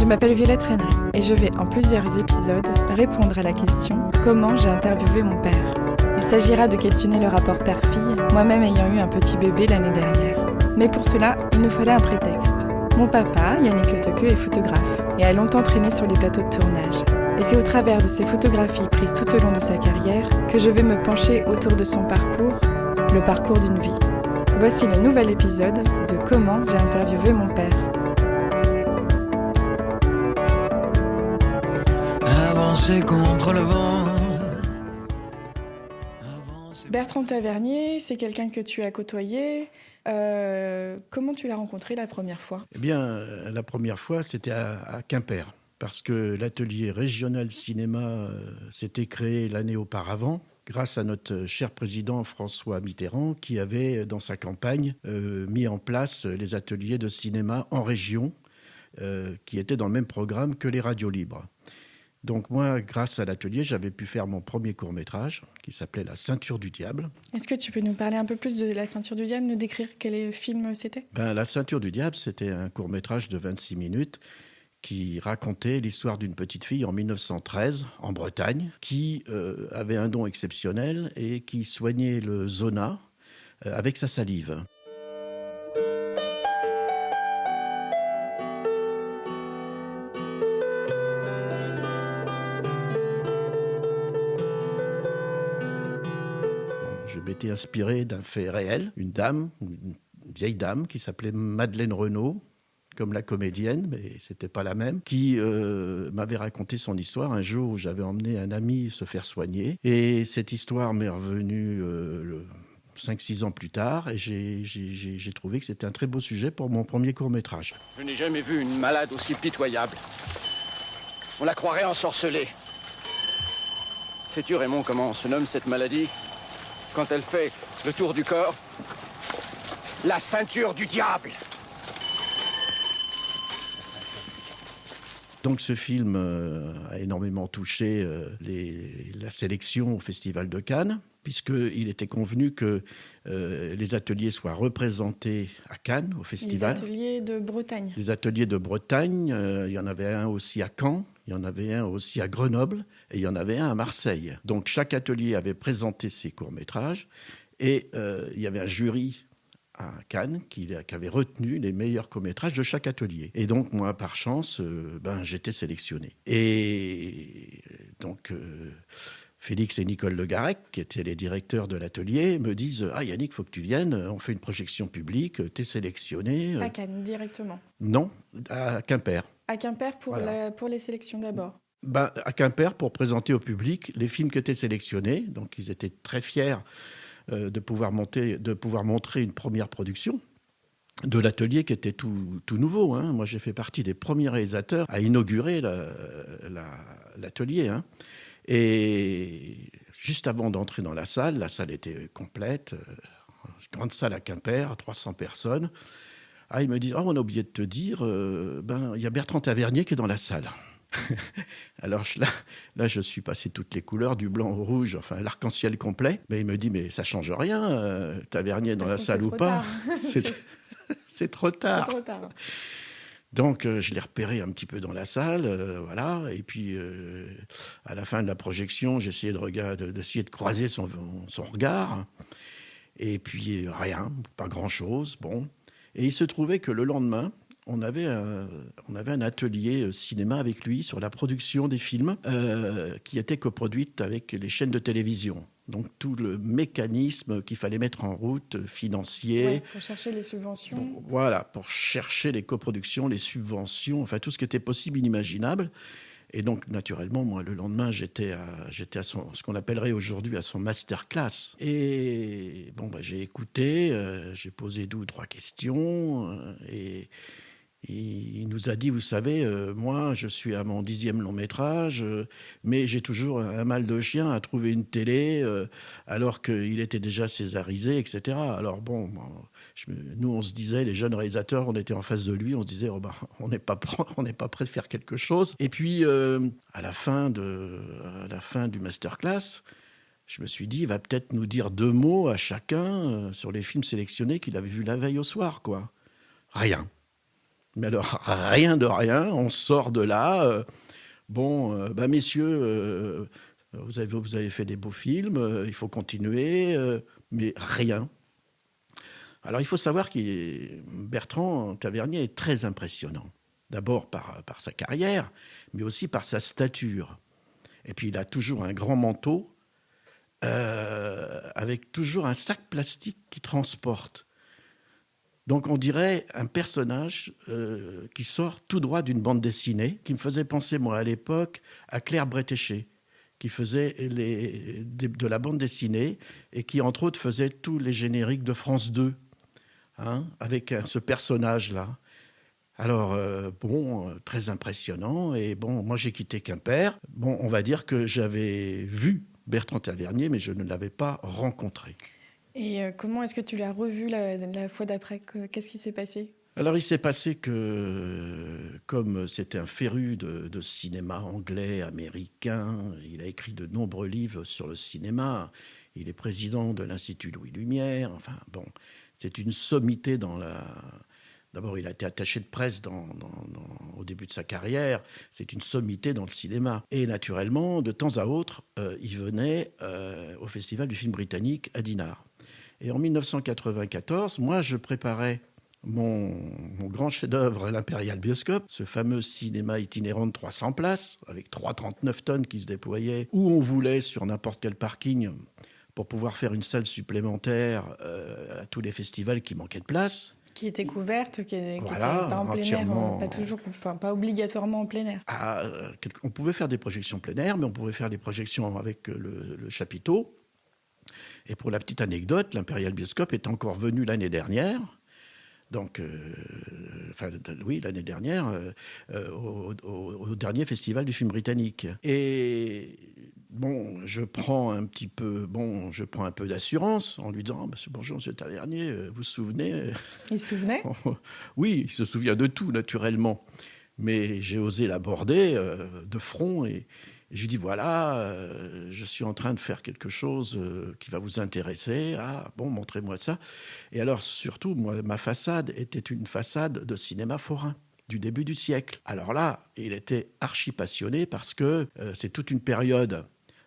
m'appelle Violette Rennery et je vais en plusieurs épisodes répondre à la question « Comment j'ai interviewé mon père ?» Il s'agira de questionner le rapport père-fille, moi-même ayant eu un petit bébé l'année dernière. Mais pour cela, il nous fallait un prétexte. Mon papa, Yannick Le Toqueux, est photographe et a longtemps traîné sur les plateaux de tournage. Et c'est au travers de ses photographies prises tout au long de sa carrière que je vais me pencher autour de son parcours, le parcours d'une vie. Voici le nouvel épisode de « Comment j'ai interviewé mon père ?» Avancer contre le vent. Bertrand Tavernier, c'est quelqu'un que tu as côtoyé. Comment tu l'as rencontré la première fois ? Eh bien, la première fois, c'était à Quimper, parce que l'atelier régional cinéma s'était créé l'année auparavant, grâce à notre cher président François Mitterrand, qui avait, dans sa campagne, mis en place les ateliers de cinéma en région, qui étaient dans le même programme que les radios libres. Donc moi, grâce à l'atelier, j'avais pu faire mon premier court-métrage qui s'appelait La Ceinture du Diable. Est-ce que tu peux nous parler un peu plus de La Ceinture du Diable, nous décrire quel film c'était ? La Ceinture du Diable, c'était un court-métrage de 26 minutes qui racontait l'histoire d'une petite fille en 1913 en Bretagne qui avait un don exceptionnel et qui soignait le zona avec sa salive. Je m'étais inspiré d'un fait réel, une vieille dame qui s'appelait Madeleine Renaud, comme la comédienne, mais c'était pas la même, qui m'avait raconté son histoire un jour où j'avais emmené un ami se faire soigner. Et cette histoire m'est revenue 5-6 ans plus tard et j'ai trouvé que c'était un très beau sujet pour mon premier court-métrage. Je n'ai jamais vu une malade aussi pitoyable. On la croirait ensorcelée. Sais-tu, Raymond, comment se nomme cette maladie ? Quand elle fait le tour du corps, la ceinture du diable. Donc ce film a énormément touché la sélection au Festival de Cannes, puisqu'il était convenu que les ateliers soient représentés à Cannes, au festival. Les ateliers de Bretagne. Les ateliers de Bretagne, il y en avait un aussi à Caen, il y en avait un aussi à Grenoble, et il y en avait un à Marseille. Donc chaque atelier avait présenté ses courts-métrages, et il y avait un jury à Cannes qui avait retenu les meilleurs courts-métrages de chaque atelier. Et donc, moi, par chance, j'étais sélectionné. Et donc, Félix et Nicole Le Garec, qui étaient les directeurs de l'atelier, me disent « Ah, Yannick, il faut que tu viennes, on fait une projection publique, t'es sélectionné. » À Cannes, directement ? Non, à Quimper. À Quimper pour, voilà. Pour les sélections d'abord ? À Quimper, pour présenter au public les films qui étaient sélectionnés. Donc, ils étaient très fiers de pouvoir montrer une première production de l'atelier qui était tout nouveau. Hein. Moi, j'ai fait partie des premiers réalisateurs à inaugurer l'atelier. Hein. Et juste avant d'entrer dans la salle était complète, grande salle à Quimper, 300 personnes. Ils me disent « on a oublié de te dire, il y a Bertrand Tavernier qui est dans la salle. » Alors là, je suis passé toutes les couleurs, du blanc au rouge, enfin l'arc-en-ciel complet. Mais il me dit, mais ça change rien, Tavernier dans la salle ou pas. C'est trop tard. C'est trop tard. Donc je l'ai repéré un petit peu dans la salle, voilà. Et puis à la fin de la projection, j'ai essayé d'essayer de croiser son regard. Et puis rien, pas grand-chose. Bon. Et il se trouvait que le lendemain, on avait un atelier cinéma avec lui sur la production des films qui était coproduite avec les chaînes de télévision. Donc tout le mécanisme qu'il fallait mettre en route, financier. Ouais, pour chercher les subventions. Voilà, pour chercher les coproductions, les subventions, enfin tout ce qui était possible, inimaginable. Et donc, naturellement, moi, le lendemain, j'étais à ce qu'on appellerait aujourd'hui à son masterclass. Et j'ai écouté, j'ai posé 2 ou 3 questions et il nous a dit, vous savez, moi, je suis à mon 10e long métrage, mais j'ai toujours un mal de chien à trouver une télé, alors qu'il était déjà césarisé, etc. Alors nous, on se disait, les jeunes réalisateurs, on était en face de lui, on se disait, on n'est pas prêt de faire quelque chose. Et puis, à la fin du masterclass, je me suis dit, il va peut-être nous dire 2 mots à chacun sur les films sélectionnés qu'il avait vus la veille au soir, quoi. Rien. Mais alors, rien de rien, on sort de là. Messieurs, vous avez fait des beaux films, il faut continuer, mais rien. Alors, il faut savoir que Bertrand Tavernier est très impressionnant. D'abord par sa carrière, mais aussi par sa stature. Et puis, il a toujours un grand manteau, avec toujours un sac plastique qui transporte. Donc, on dirait un personnage qui sort tout droit d'une bande dessinée, qui me faisait penser, moi, à l'époque, à Claire Bretéché, qui faisait de la bande dessinée et qui, entre autres, faisait tous les génériques de France 2, avec ce personnage-là. Alors, très impressionnant. Et bon, moi, j'ai quitté Quimper. Bon, on va dire que j'avais vu Bertrand Tavernier, mais je ne l'avais pas rencontré. Et comment est-ce que tu l'as revu la fois d'après? Qu'est-ce qui s'est passé? Alors, il s'est passé que, comme c'était un féru de cinéma anglais, américain, il a écrit de nombreux livres sur le cinéma. Il est président de l'Institut Louis Lumière. Enfin, bon, c'est une sommité dans la... D'abord, il a été attaché de presse au début de sa carrière. C'est une sommité dans le cinéma. Et naturellement, de temps à autre, il venait au Festival du film britannique à Dinard. Et en 1994, moi, je préparais mon grand chef-d'œuvre, l'Impérial Bioscope, ce fameux cinéma itinérant de 300 places, avec 3,39 tonnes qui se déployaient, où on voulait, sur n'importe quel parking, pour pouvoir faire une salle supplémentaire à tous les festivals qui manquaient de place. Qui était couverte, qui n'était Voilà, pas en plein air, pas obligatoirement en plein air. On pouvait faire des projections plein air, mais on pouvait faire des projections avec le chapiteau. Et pour la petite anecdote, l'Impérial Bioscope est encore venu l'année dernière. Donc, l'année dernière, au dernier festival du film britannique. Et bon, je prends un peu d'assurance en lui disant bonjour, monsieur Tavernier, vous vous souvenez? Il se souvenait? Oui, il se souvient de tout, naturellement. Mais j'ai osé l'aborder de front et je lui dis voilà, je suis en train de faire quelque chose qui va vous intéresser. Ah bon, montrez-moi ça. Et alors surtout, moi, ma façade était une façade de cinéma forain du début du siècle. Alors là, il était archi passionné parce que c'est toute une période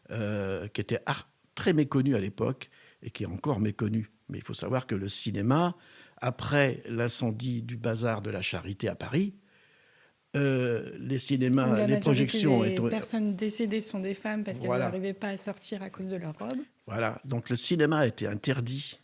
qui était très méconnue à l'époque et qui est encore méconnue. Mais il faut savoir que le cinéma, après l'incendie du bazar de la Charité à Paris, les cinémas, les projections... Les personnes décédées sont des femmes parce qu'elles n'arrivaient pas à sortir à cause de leur robe. Voilà, donc le cinéma a été interdit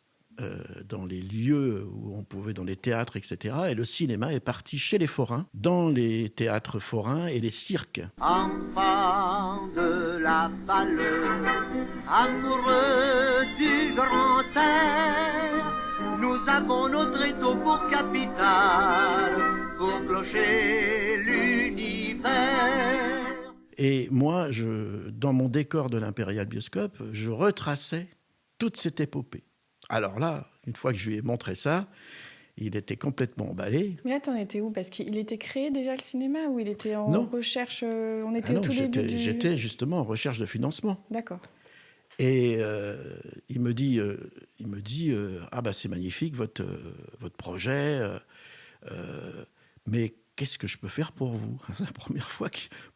dans les lieux où on pouvait, dans les théâtres, etc. Et le cinéma est parti chez les forains, dans les théâtres forains et les cirques. Enfant de la Valeur, amoureux du grand air, nous avons notre étau pour capitale, pour clocher l'univers. Et moi, dans mon décor de l'Impérial Bioscope, je retraçais toute cette épopée. Alors là, une fois que je lui ai montré ça, il était complètement emballé. Mais là, t'en étais où? Parce qu'il était créé déjà le cinéma ou il était en recherche? On était au tout début du... J'étais justement en recherche de financement. D'accord. Et il me dit c'est magnifique votre projet, mais qu'est-ce que je peux faire pour vous? C'est la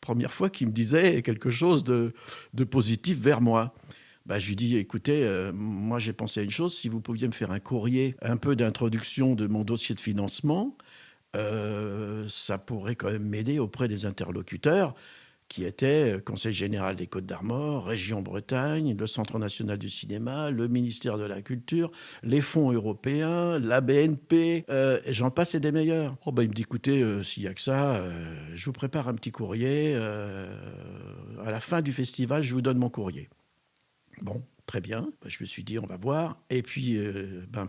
première fois qu'il me disait quelque chose de positif vers moi. Je lui dis, écoutez, moi j'ai pensé à une chose, si vous pouviez me faire un courrier, un peu d'introduction de mon dossier de financement, ça pourrait quand même m'aider auprès des interlocuteurs qui étaient Conseil général des Côtes-d'Armor, Région Bretagne, le Centre national du cinéma, le ministère de la Culture, les fonds européens, la BNP, et j'en passe et des meilleurs. Il me dit, écoutez, s'il n'y a que ça, je vous prépare un petit courrier. À la fin du festival, je vous donne mon courrier. Bon, très bien. Je me suis dit, on va voir. Et puis,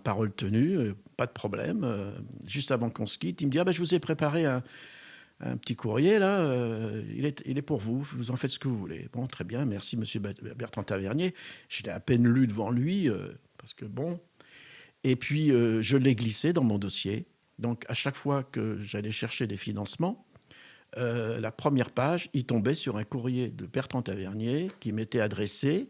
parole tenue, pas de problème. Juste avant qu'on se quitte, il me dit, je vous ai préparé un petit courrier, là. Il est pour vous. Vous en faites ce que vous voulez. Bon, très bien. Merci, monsieur Bertrand Tavernier. Je l'ai à peine lu devant lui, parce que bon... Et puis, je l'ai glissé dans mon dossier. Donc, à chaque fois que j'allais chercher des financements, la première page, il tombait sur un courrier de Bertrand Tavernier qui m'était adressé,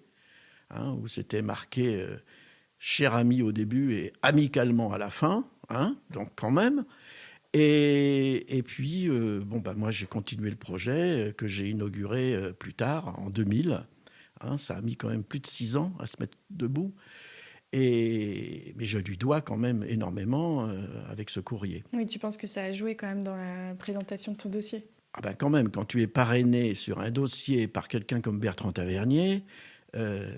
où c'était marqué « cher ami » au début et « amicalement » à la fin, donc quand même. Et puis, moi, j'ai continué le projet que j'ai inauguré plus tard, en 2000. Ça a mis quand même plus de 6 ans à se mettre debout. Mais je lui dois quand même énormément avec ce courrier. Oui, tu penses que ça a joué quand même dans la présentation de ton dossier? Quand même, quand tu es parrainé sur un dossier par quelqu'un comme Bertrand Tavernier,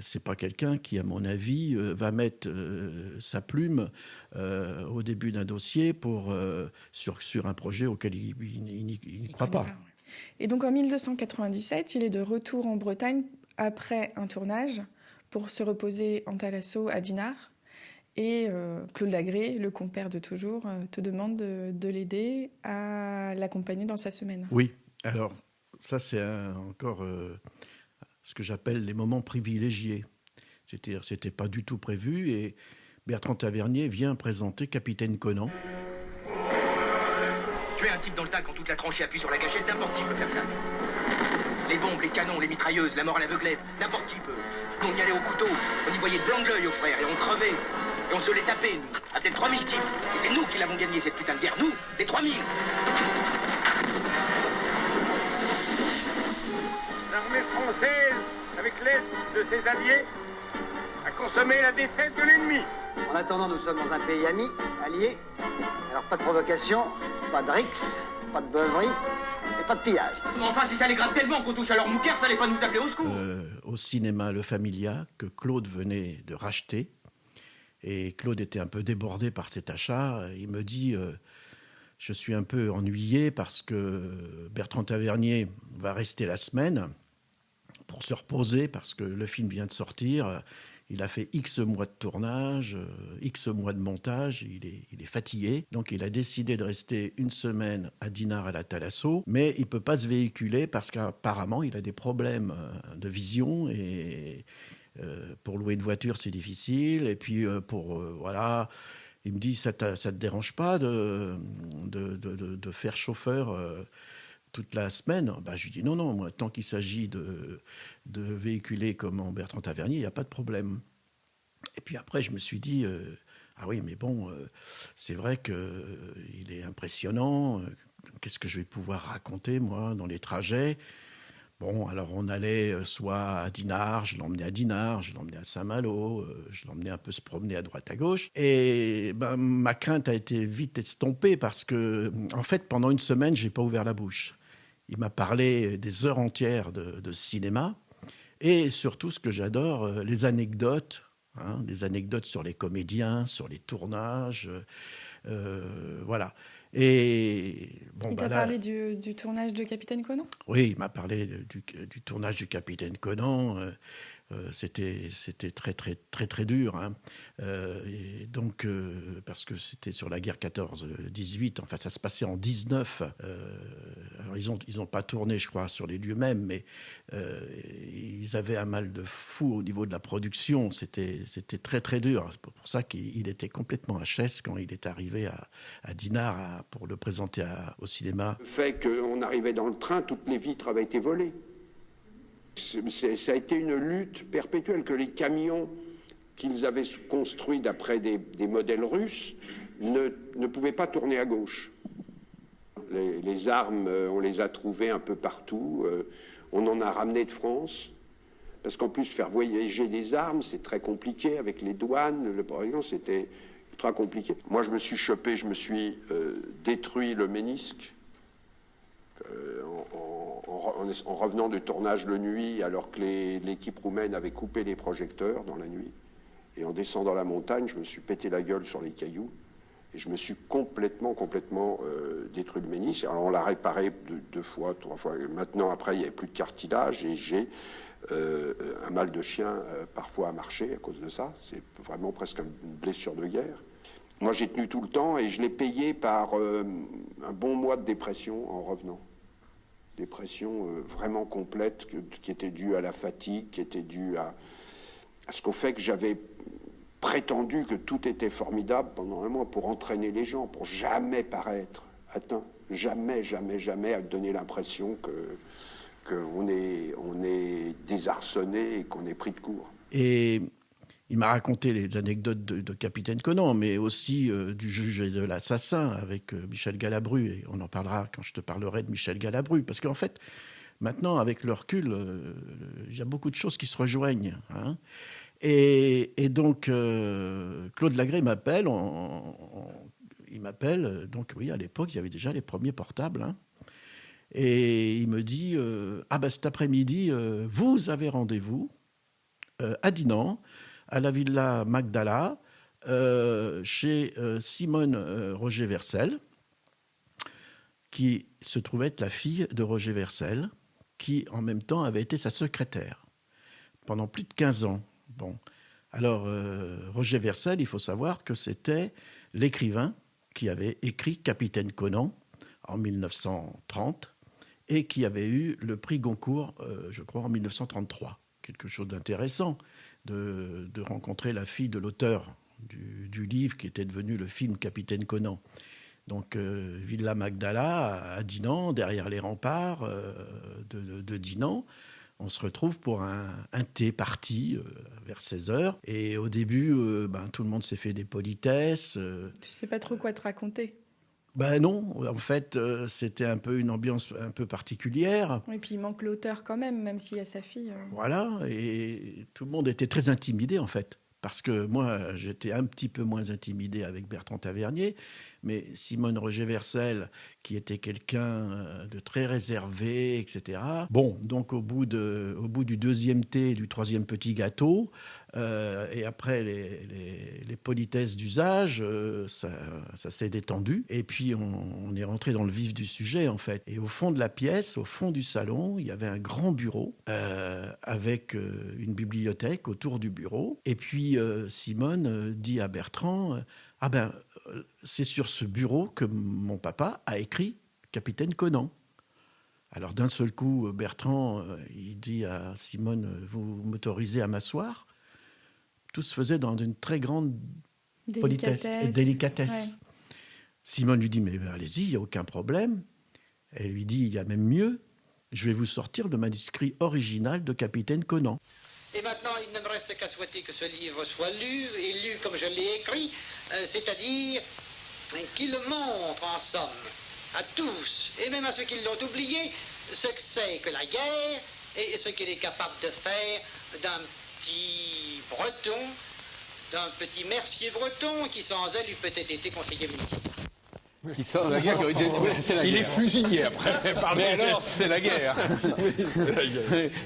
c'est pas quelqu'un qui, à mon avis, va mettre sa plume au début d'un dossier sur un projet auquel il n'y croit pas. Et donc en 1297, il est de retour en Bretagne après un tournage pour se reposer en Thalasso à Dinard. Et Claude Lagrée, le compère de toujours, te demande de l'aider à l'accompagner dans sa semaine. Oui, alors ça c'est encore ce que j'appelle les moments privilégiés. C'est-à-dire c'était pas du tout prévu et Bertrand Tavernier vient présenter Capitaine Conan. Tuer un type dans le tas quand toute la tranchée appuie sur la gâchette, n'importe qui peut faire ça. Les bombes, les canons, les mitrailleuses, la mort à l'aveuglette, n'importe qui peut. Nous, on y allait au couteau, on y voyait de blanc de l'œil aux frères, et on crevait. Et on se les tapait, nous, à peut-être 3000 types. Et c'est nous qui l'avons gagné, cette putain de guerre, nous, les 3000. L'armée française, avec l'aide de ses alliés, a consommé la défaite de l'ennemi. En attendant, nous sommes dans un pays ami, allié. Alors pas de provocation, pas de rix, pas de beuverie. Et pas de pillage. Mais enfin, si ça les gratte tellement qu'on touche à leur mouquère, fallait pas nous appeler au secours. Au cinéma Le Familia, que Claude venait de racheter. Et Claude était un peu débordé par cet achat. Il me dit je suis un peu ennuyé parce que Bertrand Tavernier va rester la semaine pour se reposer parce que le film vient de sortir. Il a fait X mois de tournage, X mois de montage, il est fatigué. Donc il a décidé de rester une semaine à Dinard à la Thalasso, mais il ne peut pas se véhiculer parce qu'apparemment il a des problèmes de vision et pour louer une voiture c'est difficile. Et puis voilà, il me dit ça te dérange pas de faire chauffeur toute la semaine? Je lui dis non, moi, tant qu'il s'agit de véhiculer comme Bertrand Tavernier, il n'y a pas de problème. Et puis après, je me suis dit, ah oui, mais bon, c'est vrai qu'il est impressionnant. Qu'est-ce que je vais pouvoir raconter, moi, dans les trajets? Bon, alors on allait soit à Dinard, je l'emmenais à Dinard, je l'emmenais à Saint-Malo, je l'emmenais un peu se promener à droite à gauche. Et ma crainte a été vite estompée parce que, en fait, pendant une semaine, j'ai pas ouvert la bouche. Il m'a parlé des heures entières de cinéma et surtout, ce que j'adore, les anecdotes, des anecdotes sur les comédiens, sur les tournages, voilà. Et bon, il t'a parlé du tournage de Capitaine Conan? Oui, il m'a parlé du tournage du Capitaine Conan. C'était très, très, très, très dur. Et donc, parce que c'était sur la guerre 14-18, enfin, ça se passait en 19. Alors, ils ont pas tourné, je crois, sur les lieux mêmes, mais ils avaient un mal de fou au niveau de la production. C'était très, très dur. C'est pour ça qu'il était complètement HS quand il est arrivé à Dinard pour le présenter au cinéma. Le fait qu'on arrivait dans le train, toutes les vitres avaient été volées. Ça a été une lutte perpétuelle, que les camions qu'ils avaient construits d'après des modèles russes ne pouvaient pas tourner à gauche. Les armes, on les a trouvées un peu partout. On en a ramené de France. Parce qu'en plus, faire voyager des armes, c'est très compliqué avec les douanes. Par exemple, c'était ultra compliqué. Moi, je me suis chopé, je me suis détruit le ménisque. En revenant de tournage de nuit, alors que l'équipe roumaine avait coupé les projecteurs dans la nuit. Et en descendant la montagne, je me suis pété la gueule sur les cailloux. Et je me suis complètement détruit le ménisque. Alors on l'a réparé 2 fois, 3 fois. Et maintenant, après, il n'y avait plus de cartilage. Et j'ai un mal de chien parfois à marcher à cause de ça. C'est vraiment presque une blessure de guerre. Moi, j'ai tenu tout le temps et je l'ai payé par un bon mois de dépression en revenant. Dépression vraiment complète qui était due à la fatigue, qui était due à ce qu'au fait que j'avais prétendu que tout était formidable pendant un mois pour entraîner les gens, pour jamais paraître atteint, jamais à donner l'impression qu'on est désarçonné et qu'on est pris de court. Et Il m'a raconté les anecdotes de Capitaine Conan, mais aussi du juge et de l'assassin avec Michel Galabru. Et on en parlera quand je te parlerai de Michel Galabru. Parce qu'en fait, maintenant, avec le recul, il y a beaucoup de choses qui se rejoignent. Hein. Et donc, Claude Lagrée m'appelle. Il m'appelle. Donc, oui, à l'époque, il y avait déjà les premiers portables. Hein. Et il me dit cet après-midi, vous avez rendez-vous à Dinan, à la Villa Magdala, chez Simone Roger Vercel, qui se trouvait être la fille de Roger Vercel, qui en même temps avait été sa secrétaire pendant plus de 15 ans. Bon. Alors, Roger Vercel, il faut savoir que c'était l'écrivain qui avait écrit Capitaine Conan en 1930 et qui avait eu le prix Goncourt, je crois, en 1933. Quelque chose d'intéressant de rencontrer la fille de l'auteur du livre qui était devenu le film Capitaine Conan. Donc, Villa Magdala à Dinan, derrière les remparts de Dinan. On se retrouve pour un thé party vers 16h. Et au début, tout le monde s'est fait des politesses. Tu sais pas trop quoi te raconter. Ben non, en fait, c'était un peu une ambiance un peu particulière. Et puis il manque l'auteur quand même s'il y a sa fille. Voilà, et tout le monde était très intimidé en fait. Parce que moi, j'étais un petit peu moins intimidé avec Bertrand Tavernier, mais Simone Roger Vercel, qui était quelqu'un de très réservé, etc. Bon, donc au bout du deuxième thé, du troisième petit gâteau, et après les politesses d'usage, ça s'est détendu. Et puis on est rentré dans le vif du sujet, en fait. Et au fond de la pièce, au fond du salon, il y avait un grand bureau avec une bibliothèque autour du bureau. Et puis Simone dit à Bertrand, c'est sur ce bureau que mon papa a écrit Capitaine Conan. Alors d'un seul coup, Bertrand, il dit à Simone, vous m'autorisez à m'asseoir ? Tout se faisait dans une très grande politesse et délicatesse. Ouais. Simone lui dit, mais allez-y, il n'y a aucun problème. Elle lui dit, il y a même mieux, je vais vous sortir le manuscrit original de Capitaine Conan. Et maintenant, il ne me reste qu'à souhaiter que ce livre soit lu, et lu comme je l'ai écrit, c'est-à-dire qu'il montre, en somme, à tous, et même à ceux qui l'ont oublié, ce que c'est que la guerre, et ce qu'il est capable de faire d'un petit breton, d'un petit mercier breton, qui sans elle eût peut-être été conseiller municipal. Qui sort de la guerre, il est fusillé après. Mais alors, c'est la guerre.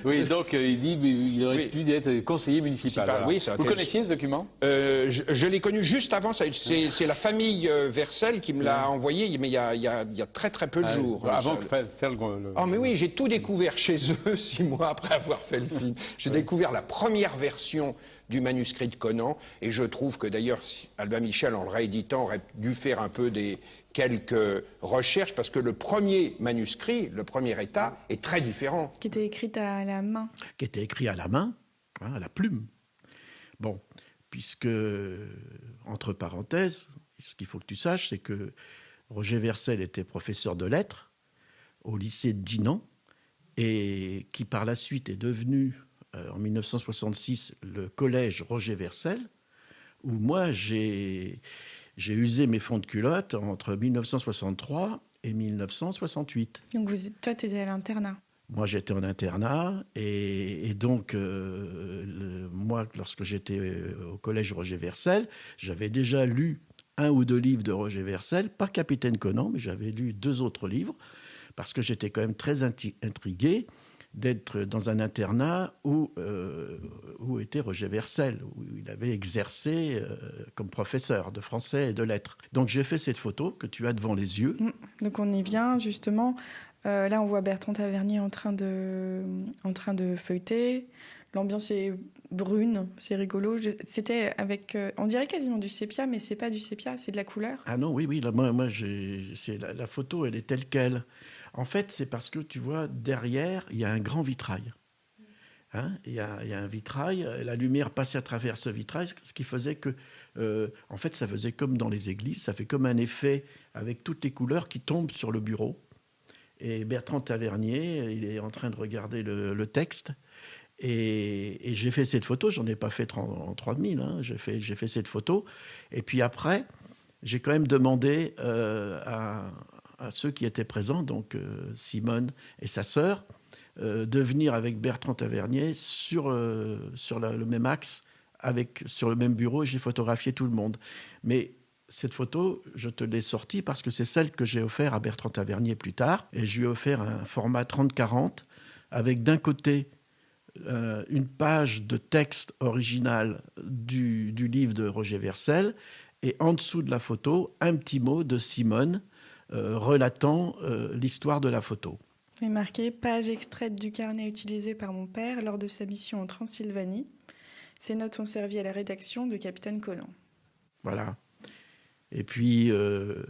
Oui, donc il dit qu'il aurait pu être conseiller municipal. Voilà. Oui, vous connaissiez ce document ? Je l'ai connu juste avant. C'est la famille Vercel qui me l'a envoyé, mais il y a très très peu de jours. Avant de faire le... Ah mais oui, j'ai tout découvert chez eux 6 mois après avoir fait le film. J'ai découvert la première version du manuscrit de Conan, et je trouve que d'ailleurs Albin Michel, en le rééditant, aurait dû faire un peu quelques recherches, parce que le premier manuscrit, le premier état, est très différent. Qui était écrit à la main. Qui était écrit à la main, hein, à la plume. Bon, puisque, entre parenthèses, ce qu'il faut que tu saches, c'est que Roger Vercel était professeur de lettres au lycée de Dinan, et qui par la suite est devenu, en 1966, le collège Roger Vercel, où moi j'ai usé mes fonds de culotte entre 1963 et 1968. Donc toi, tu étais à l'internat. Moi, j'étais en internat, et donc, moi, lorsque j'étais au collège Roger Vercel, j'avais déjà lu 1 ou 2 livres de Roger Vercel, pas Capitaine Conan, mais j'avais lu 2 autres livres, parce que j'étais quand même très intrigué d'être dans un internat où était Roger Vercel, où il avait exercé comme professeur de français et de lettres. Donc j'ai fait cette photo que tu as devant les yeux. Donc on y vient justement. Là on voit Bertrand Tavernier en train de feuilleter. L'ambiance est brune, c'est rigolo. C'était avec, on dirait quasiment du sépia, mais c'est pas du sépia, c'est de la couleur. Ah non, oui, là, moi la photo, elle est telle quelle. En fait, c'est parce que, tu vois, derrière, il y a un grand vitrail. Hein, il y a un vitrail, la lumière passait à travers ce vitrail, ce qui faisait que, en fait, ça faisait comme dans les églises, ça fait comme un effet avec toutes les couleurs qui tombent sur le bureau. Et Bertrand Tavernier, il est en train de regarder le texte, Et j'ai fait cette photo, j'en ai pas fait en 3000, hein, j'ai fait cette photo. Et puis après, j'ai quand même demandé à ceux qui étaient présents, donc Simone et sa sœur, de venir avec Bertrand Tavernier sur le même axe, sur le même bureau, et j'ai photographié tout le monde. Mais cette photo, je te l'ai sortie parce que c'est celle que j'ai offerte à Bertrand Tavernier plus tard. Et je lui ai offert un format 30-40 avec d'un côté une page de texte original du livre de Roger Vercel et en dessous de la photo, un petit mot de Simone relatant l'histoire de la photo. Il est marqué « Page extraite du carnet utilisé par mon père lors de sa mission en Transylvanie. Ces notes ont servi à la rédaction de Capitaine Conan. » Voilà. Et puis, une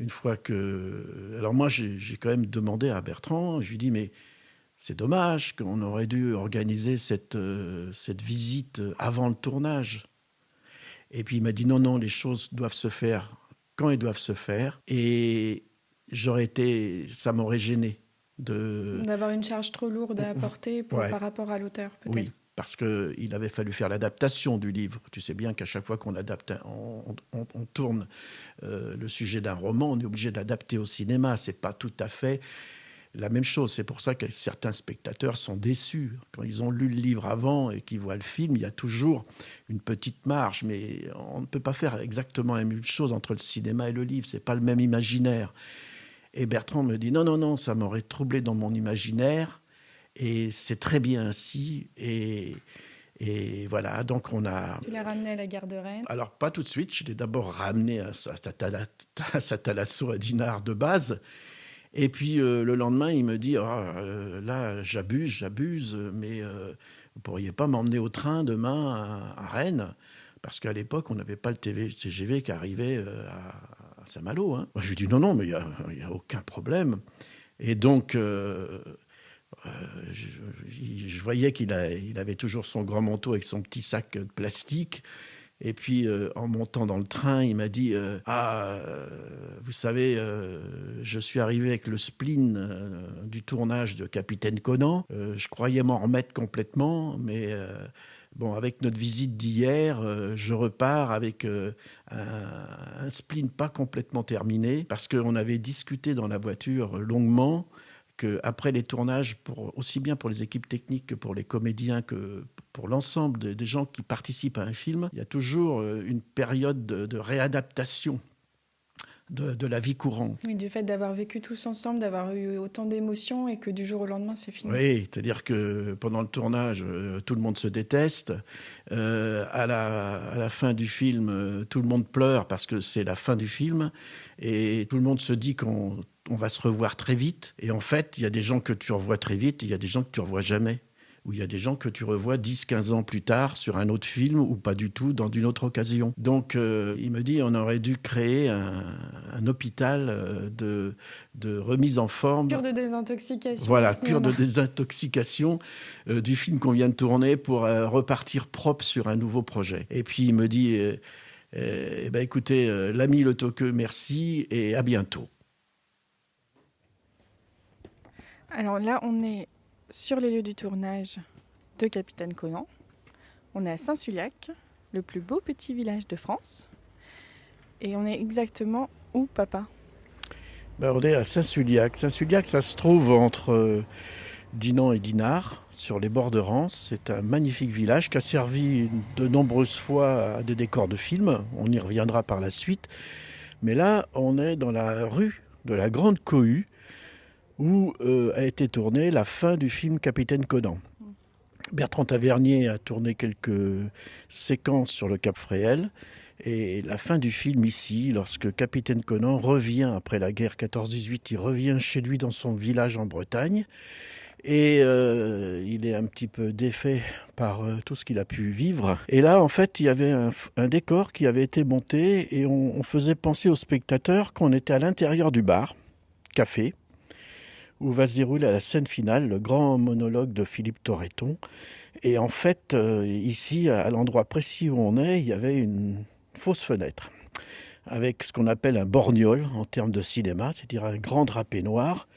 fois que... Alors moi, j'ai quand même demandé à Bertrand, je lui ai dit, mais c'est dommage qu'on aurait dû organiser cette visite avant le tournage. Et puis il m'a dit, non, les choses doivent se faire quand elles doivent se faire. Et ça m'aurait gêné d'avoir une charge trop lourde à apporter par rapport à l'auteur, peut-être. Oui, parce qu'il avait fallu faire l'adaptation du livre. Tu sais bien qu'à chaque fois qu'on adapte, on tourne le sujet d'un roman, on est obligé d'adapter au cinéma. C'est pas tout à fait la même chose. C'est pour ça que certains spectateurs sont déçus. Quand ils ont lu le livre avant et qu'ils voient le film, il y a toujours une petite marge. Mais on ne peut pas faire exactement la même chose entre le cinéma et le livre. C'est pas le même imaginaire. Et Bertrand me dit non, ça m'aurait troublé dans mon imaginaire. Et c'est très bien ainsi. Et voilà, donc on a... Tu l'as ramené à la gare de Rennes? Alors, pas tout de suite. Je l'ai d'abord ramené à sa Thalasso à Dinard de base. Et puis, le lendemain, il me dit là, j'abuse, mais vous ne pourriez pas m'emmener au train demain à Rennes? Parce qu'à l'époque, on n'avait pas le TGV qui arrivait à Saint-Malo. Hein. Je lui dis non, mais il n'y a aucun problème. Et donc... je voyais qu'il avait toujours son grand manteau avec son petit sac de plastique. Et puis, en montant dans le train, il m'a dit vous savez, je suis arrivé avec le spleen du tournage de Capitaine Conan. Je croyais m'en remettre complètement, mais avec notre visite d'hier, je repars avec un spleen pas complètement terminé, parce qu'on avait discuté dans la voiture longuement qu'après les tournages, aussi bien pour les équipes techniques que pour les comédiens, que pour l'ensemble des gens qui participent à un film, il y a toujours une période de réadaptation de la vie courante. Oui, du fait d'avoir vécu tous ensemble, d'avoir eu autant d'émotions et que du jour au lendemain, c'est fini. Oui, c'est-à-dire que pendant le tournage, tout le monde se déteste. À la fin du film, tout le monde pleure parce que c'est la fin du film. Et tout le monde se dit qu'on va se revoir très vite. Et en fait, il y a des gens que tu revois très vite et il y a des gens que tu revois jamais. Ou il y a des gens que tu revois 10-15 ans plus tard sur un autre film ou pas du tout, dans une autre occasion. Donc, il me dit on aurait dû créer un hôpital de remise en forme. Cure de désintoxication. Voilà, cure de désintoxication du film qu'on vient de tourner pour repartir propre sur un nouveau projet. Et puis, il me dit écoutez, l'ami Le Toqueux, merci et à bientôt. Alors là, on est sur les lieux du tournage de Capitaine Conan. On est à Saint-Sulliac, le plus beau petit village de France. Et on est exactement où, papa? On est à Saint-Sulliac. Saint-Sulliac, ça se trouve entre Dinan et Dinard, sur les bords de Rance. C'est un magnifique village qui a servi de nombreuses fois à des décors de films. On y reviendra par la suite. Mais là, on est dans la rue de la Grande Cohue, où a été tournée la fin du film Capitaine Conan. Bertrand Tavernier a tourné quelques séquences sur le Cap Fréhel, et la fin du film ici, lorsque Capitaine Conan revient après la guerre 14-18, il revient chez lui dans son village en Bretagne, et il est un petit peu défait par tout ce qu'il a pu vivre. Et là, en fait, il y avait un décor qui avait été monté, et on faisait penser aux spectateurs qu'on était à l'intérieur du bar, café, où va se dérouler la scène finale, le grand monologue de Philippe Torreton. Et en fait, ici, à l'endroit précis où on est, il y avait une fausse fenêtre, avec ce qu'on appelle un borgnole en termes de cinéma, c'est-à-dire un grand drapé noir,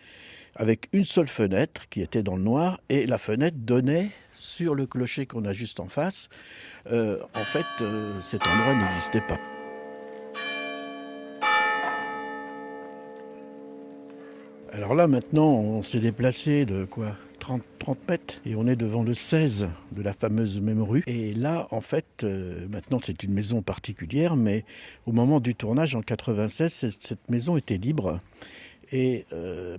avec une seule fenêtre qui était dans le noir, et la fenêtre donnait sur le clocher qu'on a juste en face. En fait, cet endroit n'existait pas. Alors là, maintenant, on s'est déplacé de 30 mètres, et on est devant le 16 de la fameuse même rue. Et là, en fait, maintenant c'est une maison particulière, mais au moment du tournage, en 96, cette maison était libre. Et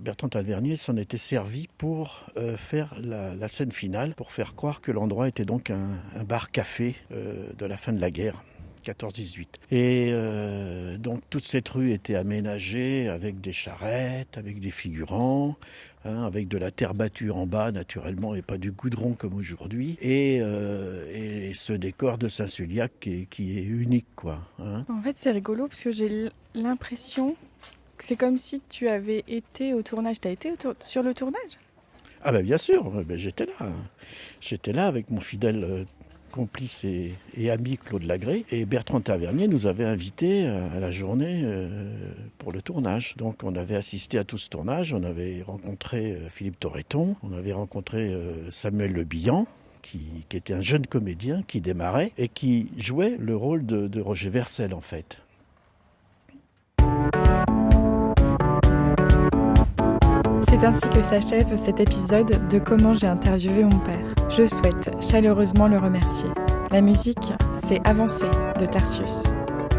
Bertrand Tavernier s'en était servi pour faire la scène finale, pour faire croire que l'endroit était donc un bar-café de la fin de la guerre. 14-18. Et donc toute cette rue était aménagée avec des charrettes, avec des figurants, avec de la terre battue en bas naturellement et pas du goudron comme aujourd'hui. Et ce décor de Saint-Suliac qui est unique, quoi. En fait, c'est rigolo parce que j'ai l'impression que c'est comme si tu avais été au tournage. Tu as été sur le tournage ? Ah ben bien sûr, j'étais là. J'étais là avec mon fidèle complice et ami Claude Lagré, et Bertrand Tavernier nous avait invités à la journée pour le tournage. Donc on avait assisté à tout ce tournage, on avait rencontré Philippe Torreton, on avait rencontré Samuel Le Bihan, qui était un jeune comédien qui démarrait et qui jouait le rôle de Roger Vercel en fait. C'est ainsi que s'achève cet épisode de Comment j'ai interviewé mon père. Je souhaite chaleureusement le remercier. La musique, c'est Avancer de Tarsius.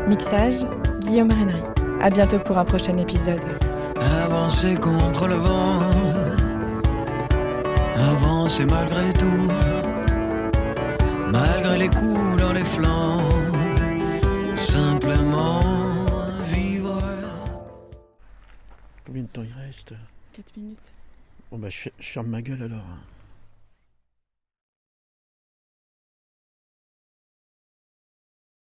Mixage, Guillaume Rennery. À bientôt pour un prochain épisode. Avancer contre le vent, avancer malgré tout, malgré les coups dans les flancs, simplement vivre. Combien de temps il reste ? 4 minutes. Bon je ferme ma gueule alors.